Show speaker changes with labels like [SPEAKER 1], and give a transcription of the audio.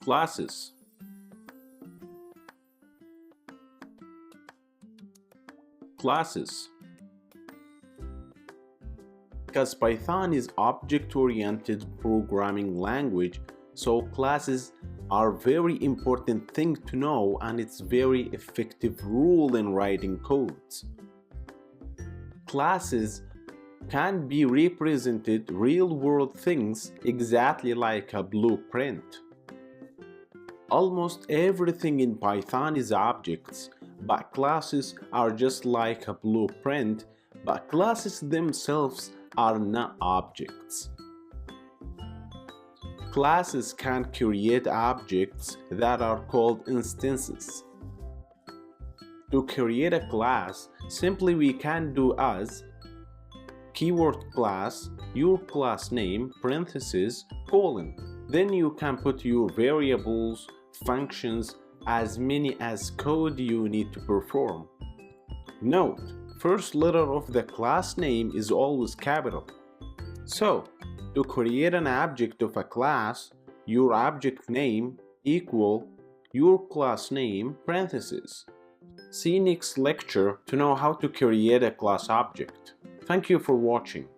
[SPEAKER 1] Classes. Classes. Because Python is object-oriented programming language, so classes are very important thing to know, and it's very effective rule in writing codes. Classes can be represented real-world things exactly like a blueprint. Almost everything in Python is objects, but classes are just like a blueprint, but classes themselves are not objects. Classes can create objects that are called instances. To create a class, simply we can do as keyword class, your class name, parentheses, colon. Then you can put your variables, functions, as many as code you need to perform. Note, first letter of the class name is always capital. So, to create an object of a class, your object name equal your class name, parentheses. See next lecture to know how to create a class object. Thank you for watching.